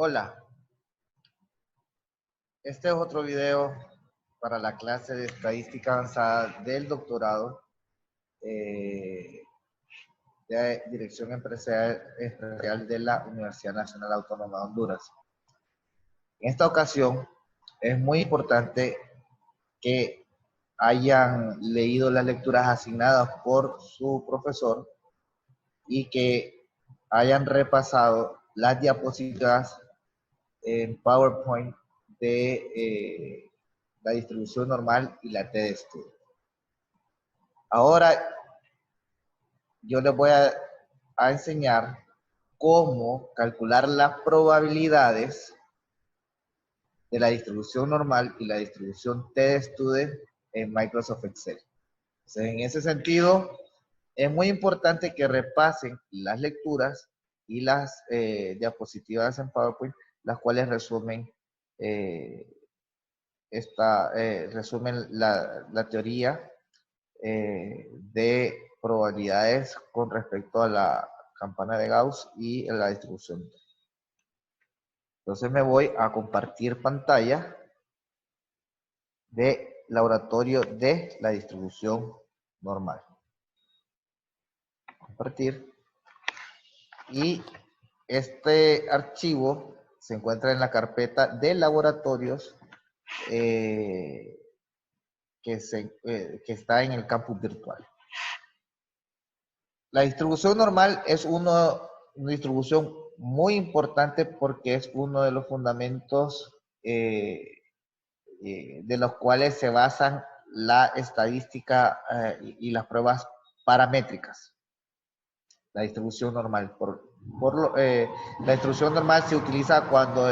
Hola, este es otro video para la clase de estadística avanzada del doctorado de Dirección Empresarial de la Universidad Nacional Autónoma de Honduras. En esta ocasión es muy importante que hayan leído las lecturas asignadas por su profesor y que hayan repasado las diapositivas en PowerPoint de la distribución normal y la t-de-estudio. Ahora yo les voy a enseñar cómo calcular las probabilidades de la distribución normal y la distribución t-de-estudio en Microsoft Excel. Entonces, en ese sentido, es muy importante que repasen las lecturas y las diapositivas en PowerPoint, las cuales resumen la teoría de probabilidades con respecto a la campana de Gauss y a la distribución. Entonces me voy a compartir pantalla de laboratorio de la distribución normal. Compartir. Y este archivo se encuentra en la carpeta de laboratorios que está en el campus virtual. La distribución normal es una distribución muy importante porque es uno de los fundamentos de los cuales se basan la estadística y las pruebas paramétricas. La distribución normal. La distribución normal se utiliza cuando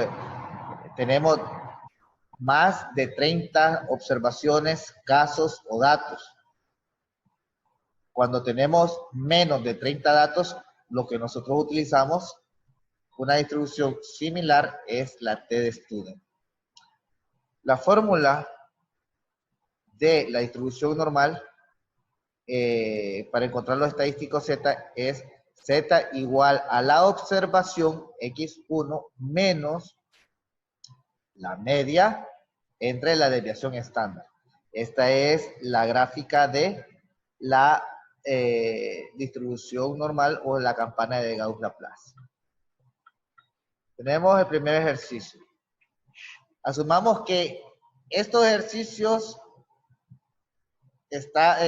tenemos más de 30 observaciones, casos o datos. Cuando tenemos menos de 30 datos, lo que nosotros utilizamos, una distribución similar, es la t-de-estudio. La fórmula de la distribución normal para encontrar los estadísticos Z es Z igual a la observación X1 menos la media entre la desviación estándar. Esta es la gráfica de la distribución normal o la campana de Gauss-Laplace. Tenemos el primer ejercicio. Asumamos que estos ejercicios, esta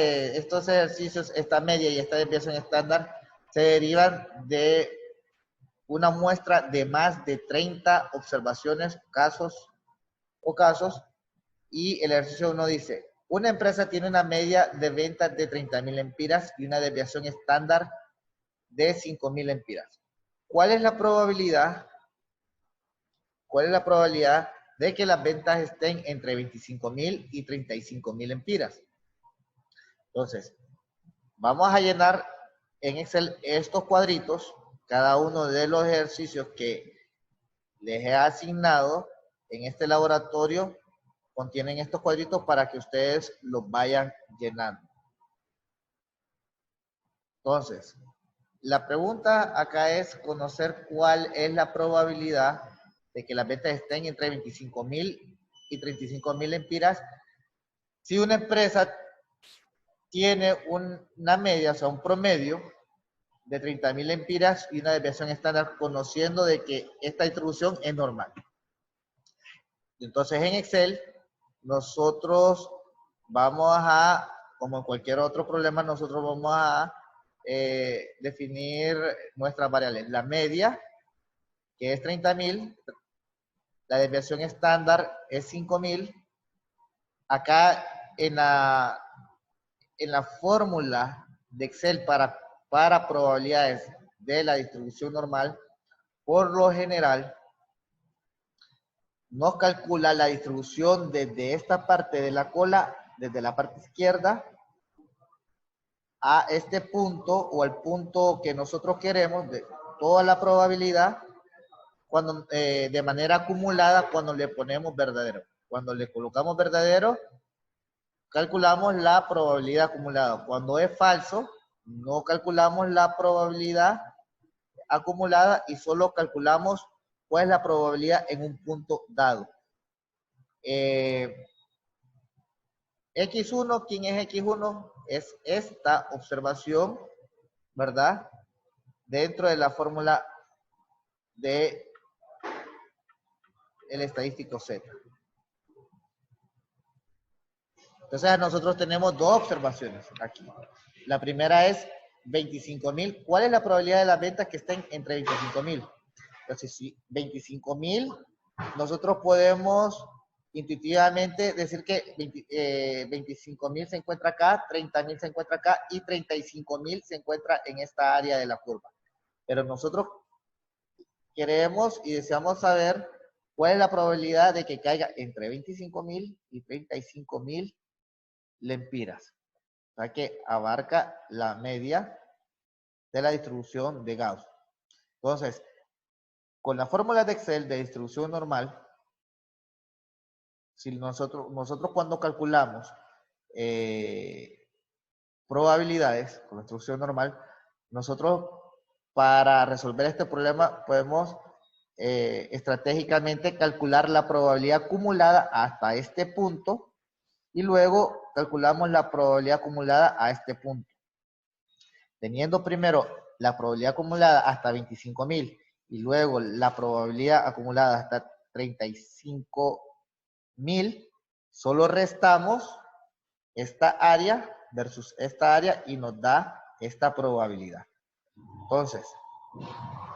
media y esta desviación estándar, se derivan de una muestra de más de 30 observaciones, casos, y el ejercicio 1 dice, una empresa tiene una media de ventas de 30,000 lempiras y una desviación estándar de 5,000 lempiras. ¿Cuál es la probabilidad de que las ventas estén entre 25,000 y 35,000 lempiras? Entonces, vamos a llenar en Excel estos cuadritos, cada uno de los ejercicios que les he asignado en este laboratorio contienen estos cuadritos para que ustedes los vayan llenando. Entonces, la pregunta acá es conocer cuál es la probabilidad de que las ventas estén entre 25,000 y 35,000 lempiras si una empresa tiene una media, o sea, un promedio de 30,000 lempiras y una desviación estándar, conociendo de que esta distribución es normal. Entonces, en Excel, nosotros vamos a, como en cualquier otro problema, nosotros vamos a definir nuestras variables. La media, que es 30,000, la desviación estándar es 5,000. Acá en la fórmula de Excel para probabilidades de la distribución normal, por lo general, nos calcula la distribución desde esta parte de la cola, desde la parte izquierda, a este punto o al punto que nosotros queremos, de toda la probabilidad, cuando, de manera acumulada cuando le ponemos verdadero. Cuando le colocamos verdadero, calculamos la probabilidad acumulada. Cuando es falso, no calculamos la probabilidad acumulada y solo calculamos cuál es la probabilidad en un punto dado. X1, ¿quién es X1? Es esta observación, ¿verdad? Dentro de la fórmula de el estadístico Z. Entonces nosotros tenemos dos observaciones aquí. La primera es 25,000. ¿Cuál es la probabilidad de las ventas que estén entre 25,000? Entonces, si 25,000, nosotros podemos intuitivamente decir que 25,000 se encuentra acá, 30,000 se encuentra acá y 35,000 se encuentra en esta área de la curva. Pero nosotros queremos y deseamos saber cuál es la probabilidad de que caiga entre 25,000 y 35,000 lempiras. O sea que abarca la media de la distribución de Gauss. Entonces, con la fórmula de Excel de distribución normal, si nosotros cuando calculamos probabilidades con la distribución normal, nosotros para resolver este problema podemos estratégicamente calcular la probabilidad acumulada hasta este punto y luego calculamos la probabilidad acumulada a este punto. Teniendo primero la probabilidad acumulada hasta 25,000 y luego la probabilidad acumulada hasta 35,000, solo restamos esta área versus esta área y nos da esta probabilidad. Entonces,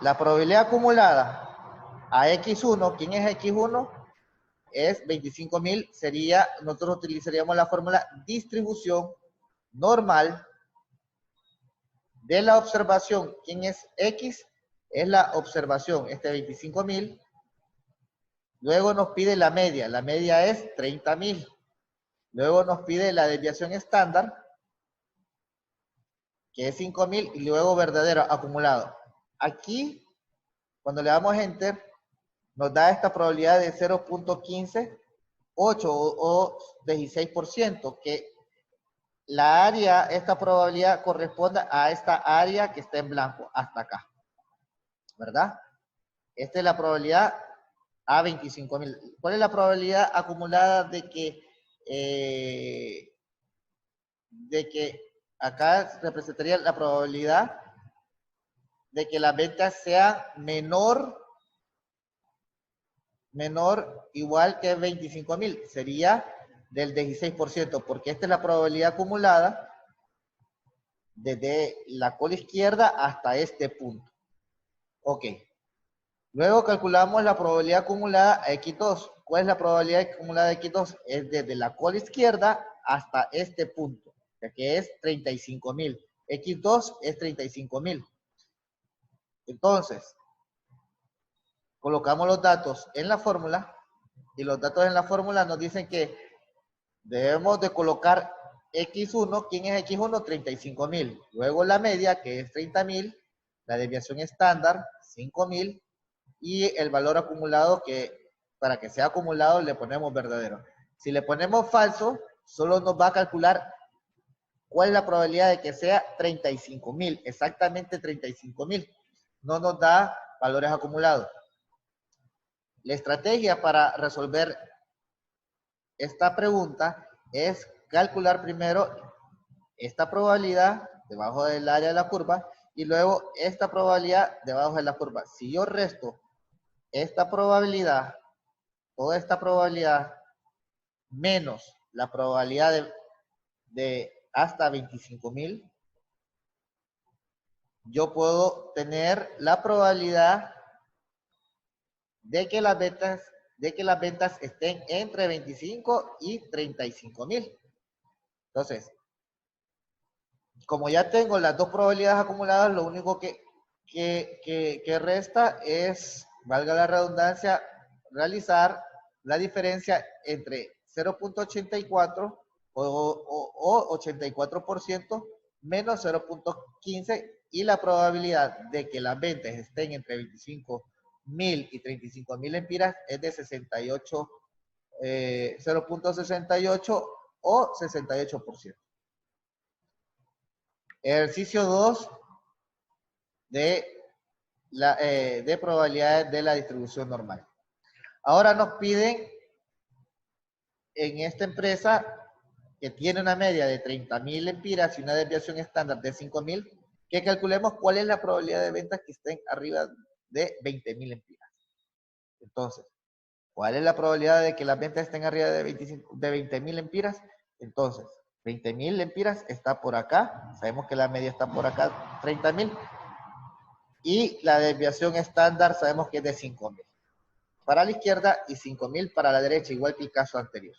la probabilidad acumulada a X1, ¿quién es X1? Es 25,000, sería, nosotros utilizaríamos la fórmula distribución normal de la observación. ¿Quién es X? Es la observación, 25,000. Luego nos pide la media es 30,000. Luego nos pide la desviación estándar, que es 5,000, y luego verdadero acumulado. Aquí, cuando le damos Enter, nos da esta probabilidad de 0.158 o 16%, que la área, esta probabilidad corresponde a esta área que está en blanco, hasta acá, ¿verdad? Esta es la probabilidad a 25,000. ¿Cuál es la probabilidad acumulada de que acá representaría la probabilidad de que las ventas sean menor igual que 25,000? Sería del 16%, porque esta es la probabilidad acumulada desde la cola izquierda hasta este punto. Ok. Luego calculamos la probabilidad acumulada a X2. ¿Cuál es la probabilidad acumulada de X2? Es desde la cola izquierda hasta este punto, que es 35,000. X2 es 35,000. Entonces, colocamos los datos en la fórmula y los datos en la fórmula nos dicen que debemos de colocar X1. ¿Quién es X1? 35,000. Luego la media, que es 30,000. La desviación estándar, 5,000. Y el valor acumulado, que para que sea acumulado le ponemos verdadero. Si le ponemos falso, solo nos va a calcular cuál es la probabilidad de que sea 35,000, exactamente 35,000. No nos da valores acumulados. La estrategia para resolver esta pregunta es calcular primero esta probabilidad debajo del área de la curva y luego esta probabilidad debajo de la curva. Si yo resto esta probabilidad, toda esta probabilidad, menos la probabilidad de hasta 25,000, yo puedo tener la probabilidad de que las ventas estén entre 25 y 35,000. Entonces, como ya tengo las dos probabilidades acumuladas, lo único que resta es, valga la redundancia, realizar la diferencia entre 0.84 o 84% menos 0.15 y la probabilidad de que las ventas estén entre 25,000 y 35,000 lempiras es de 68, 0.68 o 68%. Ejercicio 2 de de probabilidades de la distribución normal. Ahora nos piden en esta empresa que tiene una media de 30.000 lempiras y una desviación estándar de 5.000, que calculemos cuál es la probabilidad de ventas que estén arriba de 20.000 lempiras. Entonces, ¿cuál es la probabilidad de que las ventas estén arriba de 20.000 lempiras? Entonces, 20.000 lempiras está por acá, sabemos que la media está por acá, 30.000, y la desviación estándar sabemos que es de 5.000 para la izquierda y 5.000 para la derecha, igual que el caso anterior.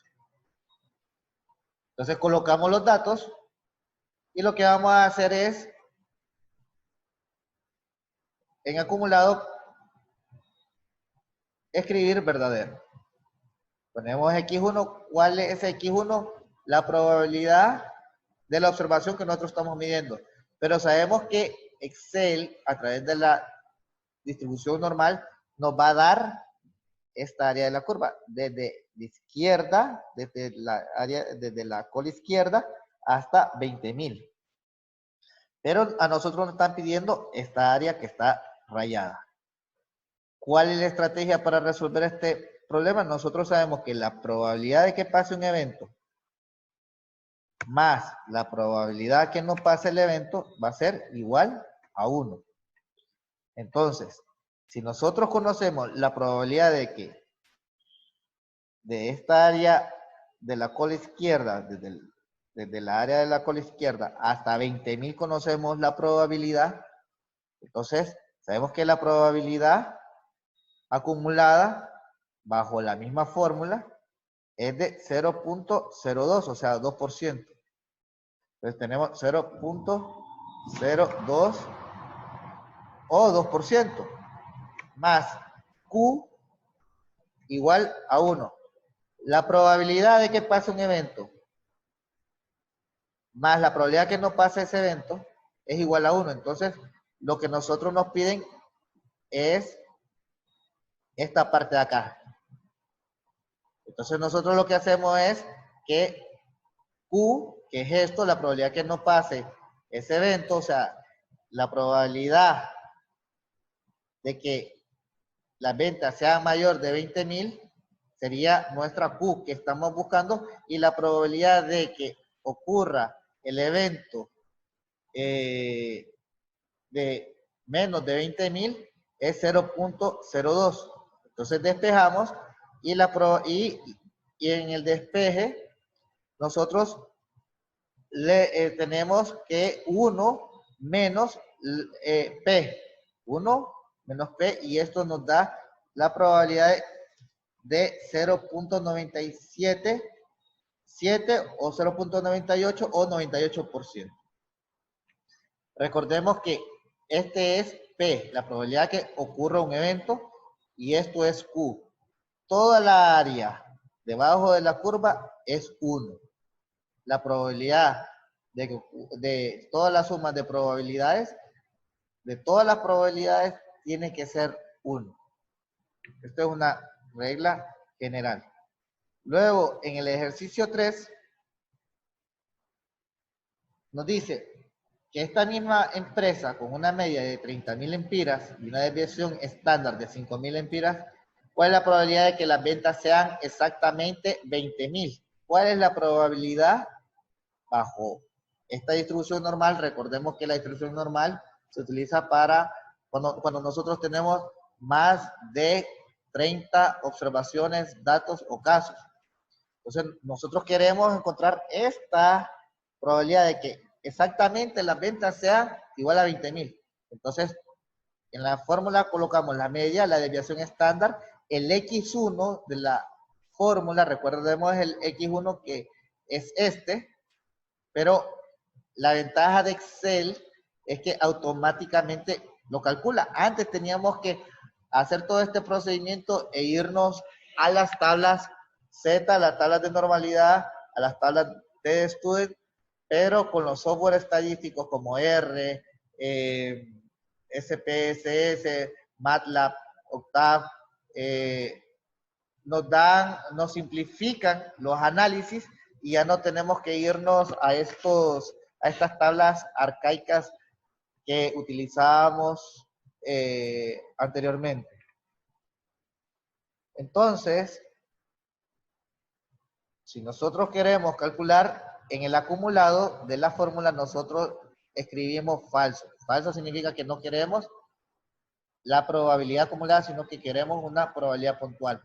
Entonces colocamos los datos y lo que vamos a hacer es, en acumulado, escribir verdadero. Ponemos X1, ¿cuál es X1? La probabilidad de la observación que nosotros estamos midiendo. Pero sabemos que Excel, a través de la distribución normal, nos va a dar esta área de la curva, desde la izquierda, desde la cola izquierda hasta 20.000. Pero a nosotros nos están pidiendo esta área que está rayada. ¿Cuál es la estrategia para resolver este problema? Nosotros sabemos que la probabilidad de que pase un evento más la probabilidad que no pase el evento va a ser igual a 1. Entonces, si nosotros conocemos la probabilidad de que de esta área de la cola izquierda, desde la área de la cola izquierda hasta 20.000 conocemos la probabilidad, entonces sabemos que la probabilidad acumulada bajo la misma fórmula es de 0.02, o sea, 2%. Entonces tenemos 0.02 o 2% más Q igual a 1. La probabilidad de que pase un evento más la probabilidad que no pase ese evento es igual a 1. Entonces, lo que nosotros nos piden es esta parte de acá. Entonces, nosotros lo que hacemos es que Q, que es esto, la probabilidad que no pase ese evento, o sea, la probabilidad de que la venta sea mayor de 20.000 sería nuestra Q que estamos buscando, y la probabilidad de que ocurra el evento de menos de 20.000 es 0.02. Entonces despejamos y en el despeje nosotros tenemos que 1 menos P. 1 menos P, y esto nos da la probabilidad de 0.977 o 0.98 o 98%. Recordemos que este es P, la probabilidad que ocurra un evento, y esto es Q. Toda la área debajo de la curva es 1. La probabilidad de todas las sumas de probabilidades, de todas las probabilidades, tiene que ser 1. Esto es una regla general. Luego, en el ejercicio 3, nos dice que esta misma empresa, con una media de 30.000 lempiras y una desviación estándar de 5.000 lempiras, ¿cuál es la probabilidad de que las ventas sean exactamente 20.000? ¿Cuál es la probabilidad bajo esta distribución normal? Recordemos que la distribución normal se utiliza para cuando nosotros tenemos más de 30 observaciones, datos o casos. Entonces, nosotros queremos encontrar esta probabilidad de que exactamente las ventas sean igual a 20.000. Entonces, en la fórmula colocamos la media, la desviación estándar, el X1 de la fórmula, recordemos el X1 que es este, pero la ventaja de Excel es que automáticamente lo calcula. Antes teníamos que hacer todo este procedimiento e irnos a las tablas Z, a las tablas de normalidad, a las tablas de student, pero con los software estadísticos como R, SPSS, MATLAB, Octave, nos simplifican los análisis, y ya no tenemos que irnos a estas tablas arcaicas que utilizábamos anteriormente. Entonces, si nosotros queremos calcular en el acumulado de la fórmula, nosotros escribimos falso. Falso significa que no queremos la probabilidad acumulada, sino que queremos una probabilidad puntual.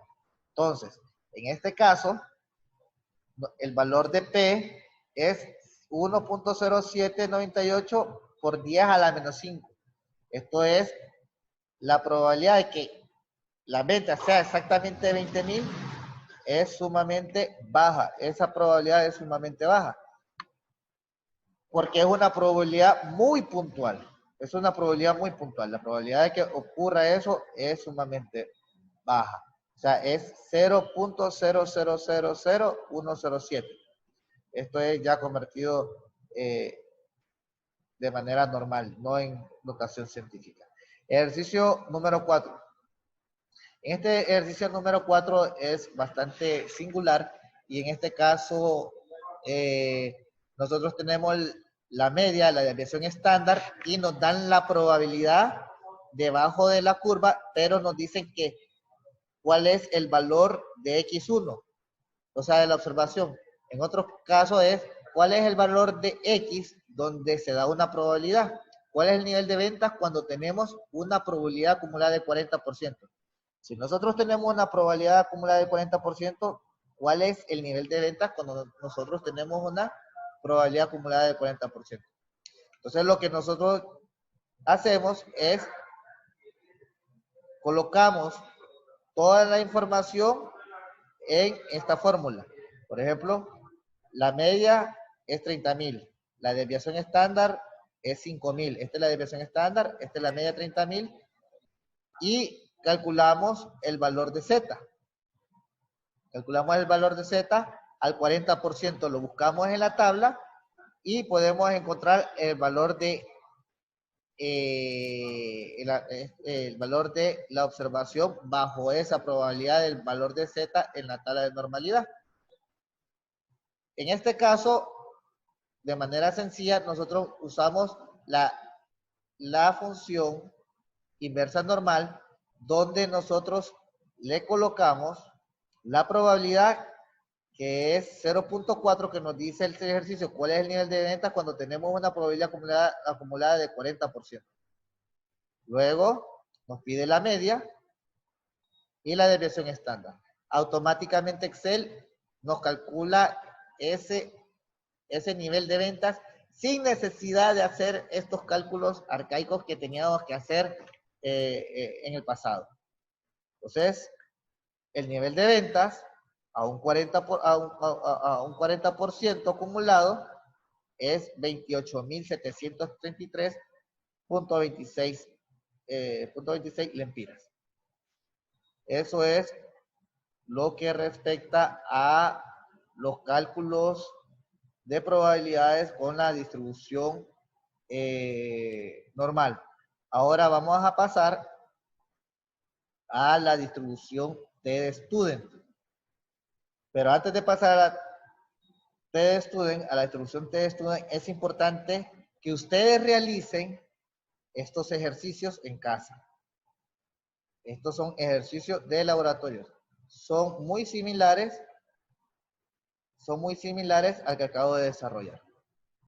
Entonces, en este caso, el valor de P es 1.0798 por 10 a la menos 5. Esto es la probabilidad de que la venta sea exactamente 20,000 es sumamente baja. Esa probabilidad es sumamente baja. Porque es una probabilidad muy puntual. Es una probabilidad muy puntual. La probabilidad de que ocurra eso es sumamente baja. O sea, es 0.0000107. Esto es ya convertido de manera normal, no en notación científica. Ejercicio número 4. En este ejercicio número 4 es bastante singular y en este caso nosotros tenemos la media, la desviación estándar y nos dan la probabilidad debajo de la curva, pero nos dicen que cuál es el valor de X1, o sea, de la observación. En otro caso es cuál es el valor de X donde se da una probabilidad. ¿Cuál es el nivel de ventas cuando tenemos una probabilidad acumulada de 40%? Si nosotros tenemos una probabilidad acumulada de 40%, ¿cuál es el nivel de ventas cuando nosotros tenemos una probabilidad acumulada de 40%? Entonces, lo que nosotros hacemos es colocamos toda la información en esta fórmula. Por ejemplo, la media es 30,000. La desviación estándar es 5,000. Esta es la desviación estándar, esta es la media 30,000. Y calculamos el valor de Z. Calculamos el valor de Z al 40%, lo buscamos en la tabla y podemos encontrar el valor de el valor de la observación bajo esa probabilidad del valor de Z en la tabla de normalidad. En este caso, de manera sencilla, nosotros usamos la función inversa normal, donde nosotros le colocamos la probabilidad que es 0.4 que nos dice el ejercicio cuál es el nivel de ventas cuando tenemos una probabilidad acumulada de 40%. Luego nos pide la media y la desviación estándar. Automáticamente Excel nos calcula ese nivel de ventas sin necesidad de hacer estos cálculos arcaicos que teníamos que hacer en el pasado. Entonces, el nivel de ventas a un 40% acumulado es 28.733.26 lempiras. Eso es lo que respecta a los cálculos de probabilidades con la distribución normal. Ahora vamos a pasar a la distribución T-Student. Pero antes de pasar a la T-Student, a la distribución T-Student, es importante que ustedes realicen estos ejercicios en casa. Estos son ejercicios de laboratorio. Son muy similares al que acabo de desarrollar.